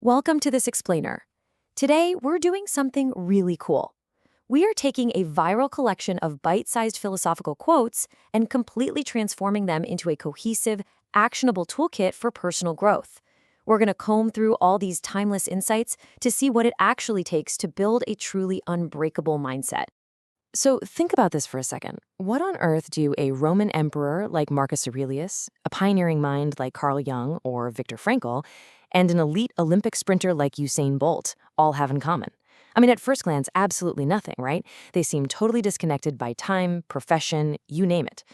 Welcome to this explainer. Today, we're doing something really cool. We are taking a viral collection of bite-sized philosophical quotes and completely transforming them into a cohesive, actionable toolkit for personal growth. We're going to comb through all these timeless insights to see what it actually takes to build a truly unbreakable mindset. So think about this for a second. What on earth do a Roman emperor like Marcus Aurelius, a pioneering mind like Carl Jung or Viktor Frankl, and an elite Olympic sprinter like Usain Bolt all have in common? I mean, at first glance, absolutely nothing, right? They seem totally disconnected by time, profession, you name it.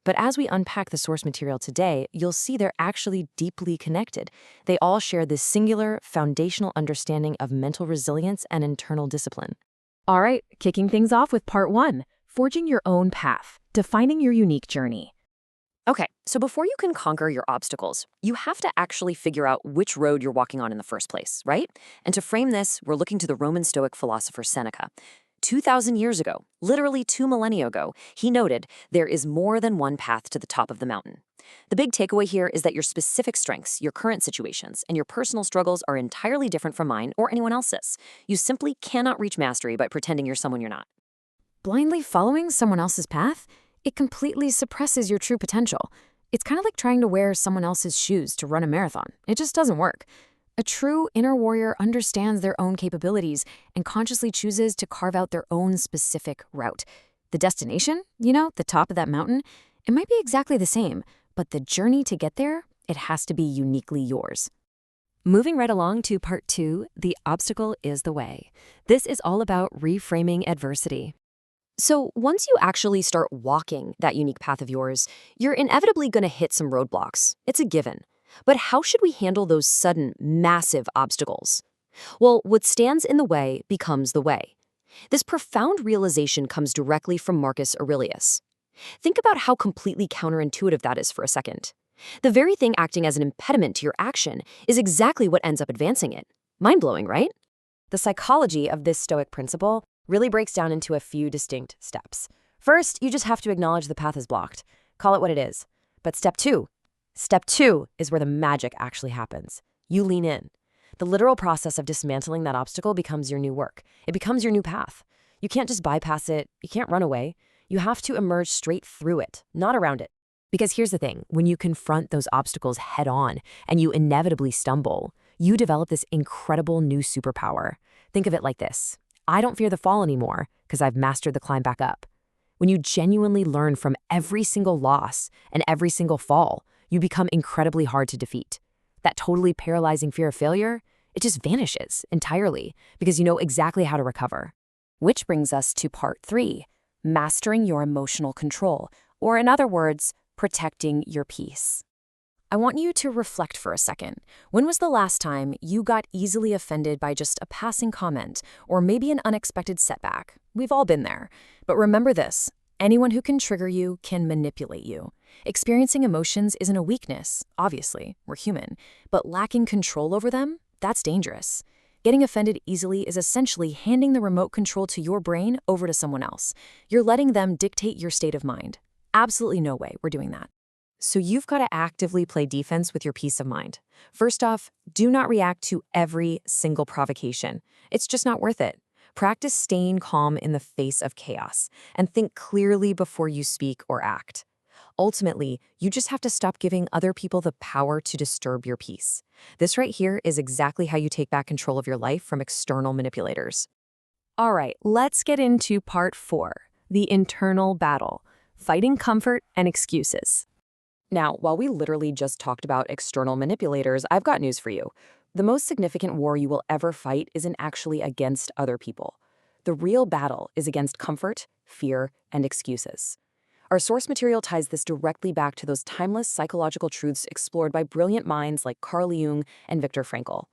But as we unpack the source material today, you'll see they're actually deeply connected. They all share this singular, foundational understanding of mental resilience and internal discipline. All right, kicking things off with part one, forging your own path, defining your unique journey. Okay, so before you can conquer your obstacles, you have to actually figure out which road you're walking on in the first place, right? And to frame this, we're looking to the Roman Stoic philosopher Seneca. 2,000 years ago, literally 2 millennia ago, he noted there is more than one path to the top of the mountain. The big takeaway here is that your specific strengths, your current situations, and your personal struggles are entirely different from mine or anyone else's. You simply cannot reach mastery by pretending you're someone you're not. Blindly following someone else's path? It completely suppresses your true potential. It's kind of like trying to wear someone else's shoes to run a marathon. It just doesn't work. A true inner warrior understands their own capabilities and consciously chooses to carve out their own specific route. The destination, the top of that mountain, it might be exactly the same, but the journey to get there, it has to be uniquely yours. Moving right along to part two, the obstacle is the way. This is all about reframing adversity. So once you actually start walking that unique path of yours, you're inevitably going to hit some roadblocks. It's a given. But how should we handle those sudden, massive obstacles? Well, what stands in the way becomes the way. This profound realization comes directly from Marcus Aurelius. Think about how completely counterintuitive that is for a second. The very thing acting as an impediment to your action is exactly what ends up advancing it. Mind-blowing, right? The psychology of this Stoic principle really breaks down into a few distinct steps. First, you just have to acknowledge the path is blocked. Call it what it is. But step two is where the magic actually happens. You lean in. The literal process of dismantling that obstacle becomes your new work. It becomes your new path. You can't just bypass it. You can't run away. You have to emerge straight through it, not around it. Because here's the thing, when you confront those obstacles head on and you inevitably stumble, you develop this incredible new superpower. Think of it like this. I don't fear the fall anymore because I've mastered the climb back up. When you genuinely learn from every single loss and every single fall, you become incredibly hard to defeat. That totally paralyzing fear of failure, it just vanishes entirely because you know exactly how to recover. Which brings us to part three, mastering your emotional control, or in other words, protecting your peace. I want you to reflect for a second. When was the last time you got easily offended by just a passing comment or maybe an unexpected setback? We've all been there. But remember this, anyone who can trigger you can manipulate you. Experiencing emotions isn't a weakness, obviously, we're human, but lacking control over them, that's dangerous. Getting offended easily is essentially handing the remote control to your brain over to someone else. You're letting them dictate your state of mind. Absolutely no way we're doing that. So you've got to actively play defense with your peace of mind. First off, do not react to every single provocation. It's just not worth it. Practice staying calm in the face of chaos and think clearly before you speak or act. Ultimately, you just have to stop giving other people the power to disturb your peace. This right here is exactly how you take back control of your life from external manipulators. All right, let's get into part four, the internal battle, fighting comfort and excuses. Now, while we literally just talked about external manipulators, I've got news for you. The most significant war you will ever fight isn't actually against other people. The real battle is against comfort, fear, and excuses. Our source material ties this directly back to those timeless psychological truths explored by brilliant minds like Carl Jung and Viktor Frankl.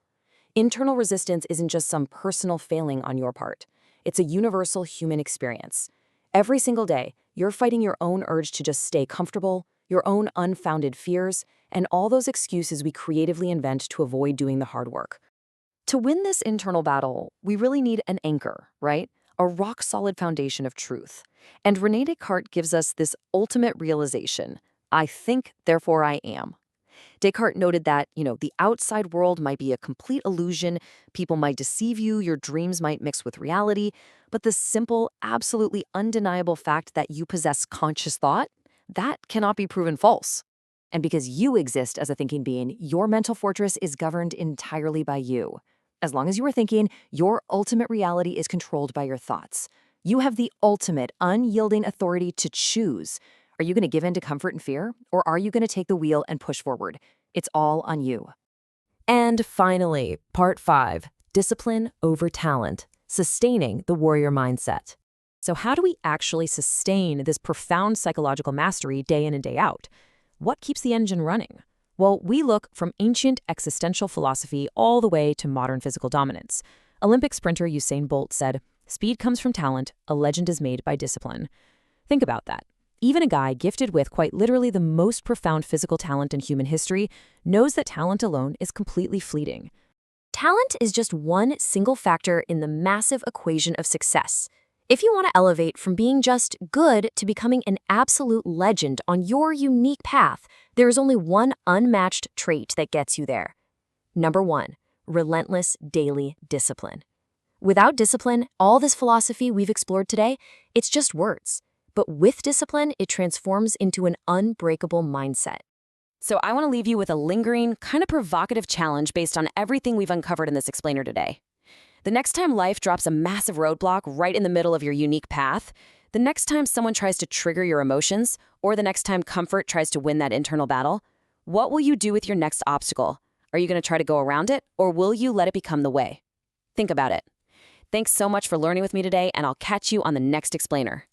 Internal resistance isn't just some personal failing on your part. It's a universal human experience. Every single day, you're fighting your own urge to just stay comfortable, your own unfounded fears, and all those excuses we creatively invent to avoid doing the hard work. To win this internal battle, we really need an anchor, right? A rock-solid foundation of truth. And René Descartes gives us this ultimate realization: I think, therefore I am. Descartes noted that, the outside world might be a complete illusion, people might deceive you, your dreams might mix with reality, but the simple, absolutely undeniable fact that you possess conscious thought, that cannot be proven false. And because you exist as a thinking being, your mental fortress is governed entirely by you. As long as you are thinking, your ultimate reality is controlled by your thoughts. You have the ultimate, unyielding authority to choose. Are you going to give in to comfort and fear, or are you going to take the wheel and push forward? It's all on you. And finally, part 5, discipline over talent, sustaining the warrior mindset. So how do we actually sustain this profound psychological mastery day in and day out? What keeps the engine running? Well, we look from ancient existential philosophy all the way to modern physical dominance. Olympic sprinter Usain Bolt said, "Speed comes from talent, a legend is made by discipline." Think about that. Even a guy gifted with quite literally the most profound physical talent in human history knows that talent alone is completely fleeting. Talent is just one single factor in the massive equation of success. If you want to elevate from being just good to becoming an absolute legend on your unique path, there is only one unmatched trait that gets you there. Number 1, relentless daily discipline. Without discipline, all this philosophy we've explored today, it's just words. But with discipline, it transforms into an unbreakable mindset. So I want to leave you with a lingering, kind of provocative challenge based on everything we've uncovered in this explainer today. The next time life drops a massive roadblock right in the middle of your unique path, the next time someone tries to trigger your emotions, or the next time comfort tries to win that internal battle, what will you do with your next obstacle? Are you going to try to go around it, or will you let it become the way? Think about it. Thanks so much for learning with me today, and I'll catch you on the next explainer.